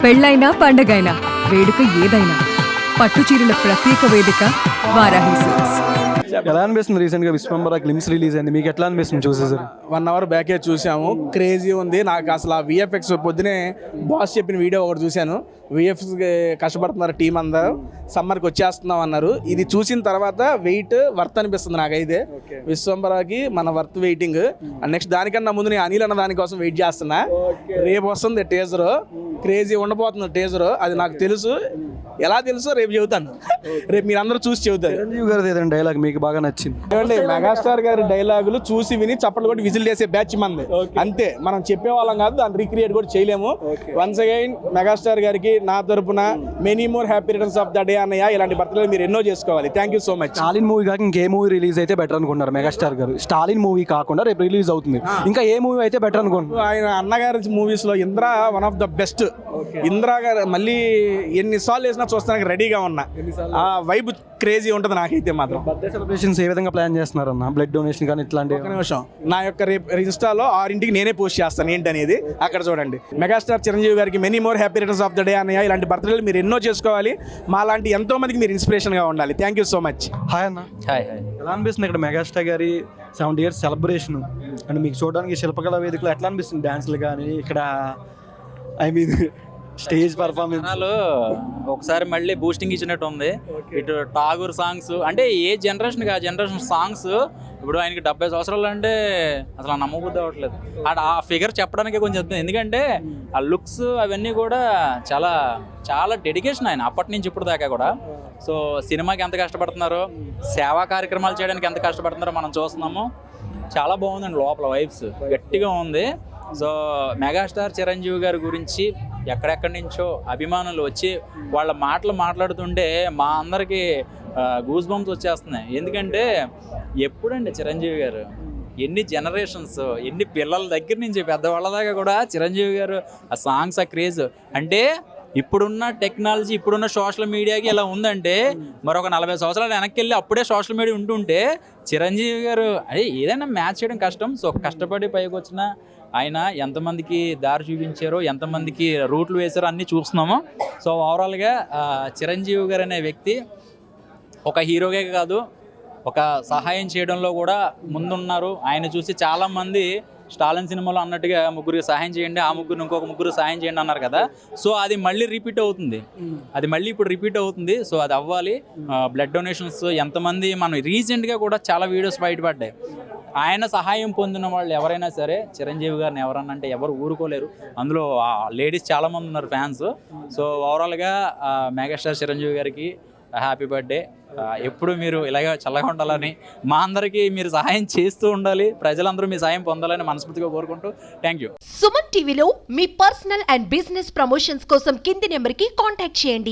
పెళ్ళైనా పండగైనా వేడుక ఏదైనా పట్టు చీరల ప్రత్యేక వేదిక వారాహి సిల్క్స్. ఎలా అనిపిస్తుంది? రీసెంట్ గా విశ్వంబర గ్లిమ్స్ రిలీజ్ అయింది, మీకు ఎట్లా అనిపిస్తుంది చూసేసరి? 1 అవర్ బ్యాకే చూసాము, క్రేజీ ఉంది. నాకు అసలు ఆ విఎఫ్ఎక్స్ పొద్దునే బాస్ చెప్పిన వీడియో ఒకటి చూశాను. విఎఫ్ఎక్స్ కష్టపడుతున్నారు టీం అందరూ, సమ్మర్కి వచ్చేస్తున్నాం అన్నారు. ఇది చూసిన తర్వాత వెయిట్ వర్త్ అనిపిస్తుంది నాకైతే. విశ్వంబరకి మన వర్త్ వెయిటింగ్. నెక్స్ట్ దానికన్నా ముందు నేను అనిల్ అన్న దానికోసం వెయిట్ చేస్తున్నా. రేపు వస్తుంది టేజర్, క్రేజీ ఉండబోతుంది టేజర్. అది నాకు తెలుసు. ఎలా తెలుసో రేపు చెబుతాను, రేపు మీరు అందరూ చూసి చెబుతారు. చిరంజీవి గారి ఏదైనా డైలాగ్ మీకు బాగా నచ్చింది? ఏమండి, మెగాస్టార్ గారి డైలాగులు చూసి విని చప్పట్లు కొట్టి విజిల్ చేసే బ్యాచ్ మంది అంతే. మనం చెప్పేవాళ్ళం కాదు, దాన్ని రీక్రియేట్ కూడా చేయలేము. వన్స్ అగైన్ మెగాస్టార్ గారికి నా తరపున many more happy returns of the day అన్నయ్య. ఇలాంటి బర్త్డే మీరు ఎన్నో చేసుకోవాలి. Thank you so much. Stalin movie కాక ఇంకే మూవీ రిలీజ్ అయితే బెటర్ అనుకుంటున్నారు మెగాస్టార్ గారు? స్టాలిన్ మూవీ కాకుండా రేపు రిలీజ్ అవుతుంది, ఇంకా ఏ మూవీ అయితే బెటర్ అనుకుంటున్నారు? ఆయన అన్నగారి మూవీస్ లో Indra one of the best. Indra గారు మళ్ళీ ఎన్నిసార్లు వేసినా చూస్తానికి రెడీగా ఉన్నా. ఆ వైబ్ క్రేజీ ఉంటుంది నాకైతే మాత్రం. బర్త్డే సెలబ్రేషన్స్ ఏ విధంగా ప్లాన్ చేస్తున్నారు అన్న? బ్లడ్ డొనేషన్ కానీ ఇట్లాంటి? ఒక నిమిషం, నా యొక్క రేపు ఇన్స్టాలో 6ంటికి నేనే పోస్ట్ చేస్తాను ఏంటనేది, అక్కడ చూడండి. మెగాస్టార్ చిరంజీవి గారికి many more happy returns of the day అన్నయ్య. ఇలాంటి బర్త్డేలు మీరు ఎన్నో చేసుకోవాలి. మా లాంటి ఎంతో మందికి మీరు ఇన్స్పిరేషన్గా ఉండాలి. Thank you so much. Hi అన్న. హాయ్. ఎలా అనిపిస్తుంది ఇక్కడ మెగాస్టార్ గారి 70 years సెలబ్రేషన్? అండ్ మీకు చూడడానికి శిల్పకళ వేదికలో ఎట్లా అనిపిస్తుంది? డాన్సులు కానీ ఇక్కడ ఐ మీన్ స్టేజ్ పర్ఫార్మెన్స్ జనాలు ఒకసారి మళ్ళీ బూస్టింగ్ ఇచ్చినట్టు ఉంది. ఇటు ఠాగూర్ సాంగ్స్ అంటే ఏ జనరేషన్కి ఆ జనరేషన్ సాంగ్స్. ఇప్పుడు ఆయనకి 70 సంవత్సరాలు అంటే అసలు నమ్మబుద్ధి అవ్వట్లేదు. ఆ ఫిగర్ చెప్పడానికి కొంచెం చెప్తుంది, ఎందుకంటే ఆ లుక్స్ అవన్నీ కూడా చాలా చాలా డెడికేషన్ ఆయన అప్పటి నుంచి ఇప్పుడు దాకా కూడా. సో సినిమాకి ఎంత కష్టపడుతున్నారో, సేవా కార్యక్రమాలు చేయడానికి ఎంత కష్టపడుతున్నారో మనం చూస్తున్నాము. చాలా బాగుందండి, లోపల వైబ్స్ గట్టిగా ఉంది. సో మెగాస్టార్ చిరంజీవి గారి గురించి ఎక్కడెక్కడి నుంచో అభిమానులు వచ్చి వాళ్ళ మాటలు మాట్లాడుతుంటే మా అందరికీ గూస్ బంప్స్ వచ్చేస్తున్నాయి. ఎందుకంటే ఎప్పుడండి చిరంజీవి గారు ఎన్ని జనరేషన్స్, ఎన్ని పిల్లల దగ్గర నుంచి పెద్దవాళ్ళ దాకా కూడా చిరంజీవి గారు ఆ సాంగ్స్, ఆ క్రేజ్. అంటే ఇప్పుడున్న టెక్నాలజీ, ఇప్పుడున్న సోషల్ మీడియాకి ఇలా ఉందంటే మరొక 40 సంవత్సరాలు వెనక్కి వెళ్ళి అప్పుడే సోషల్ మీడియా ఉంటుంటే చిరంజీవి గారు అదే ఏదైనా మ్యాచ్ చేయడం కష్టం. సో కష్టపడి పైకి వచ్చిన ఆయన ఎంతమందికి దారి చూపించారో, ఎంతమందికి రూట్లు వేశారో అన్నీ చూస్తున్నాము. సో ఓవరాల్గా చిరంజీవి గారు అనే వ్యక్తి ఒక హీరోగే కాదు, ఒక సహాయం చేయడంలో కూడా ముందున్నారు. ఆయన చూసి చాలామంది స్టాలిన్ సినిమాలో అన్నట్టుగా ముగ్గురికి సహాయం చేయండి, ఆ ముగ్గురు ఇంకొక ముగ్గురు సహాయం చేయండి అన్నారు కదా. సో అది మళ్ళీ రిపీట్ అవుతుంది, అది మళ్ళీ ఇప్పుడు రిపీట్ అవుతుంది. సో అది అవ్వాలి. బ్లడ్ డొనేషన్స్ ఎంతమంది, మనం రీసెంట్గా కూడా చాలా వీడియోస్ బయటపడ్డాయి. ఆయన సహాయం పొందిన వాళ్ళు ఎవరైనా సరే చిరంజీవి గారిని ఎవరన్నా అంటే ఎవరు ఊరుకోలేరు. అందులో లేడీస్ చాలామంది ఉన్నారు ఫ్యాన్స్. సో ఓవరాల్గా మెగాస్టార్ చిరంజీవి గారికి హ్యాపీ బర్త్డే. ఎప్పుడు మీరు ఇలాగే చల్లగా ఉండాలని, మా అందరికీ మీరు సహాయం చేస్తూ ఉండాలి, ప్రజలందరూ మీ సహాయం పొందాలని మనస్ఫూర్తిగా కోరుకుంటూ థ్యాంక్ యూ. సుమన్ టీవీలో మీ పర్సనల్ అండ్ బిజినెస్ ప్రమోషన్స్ కోసం కింది నెంబర్కి కాంటాక్ట్ చేయండి.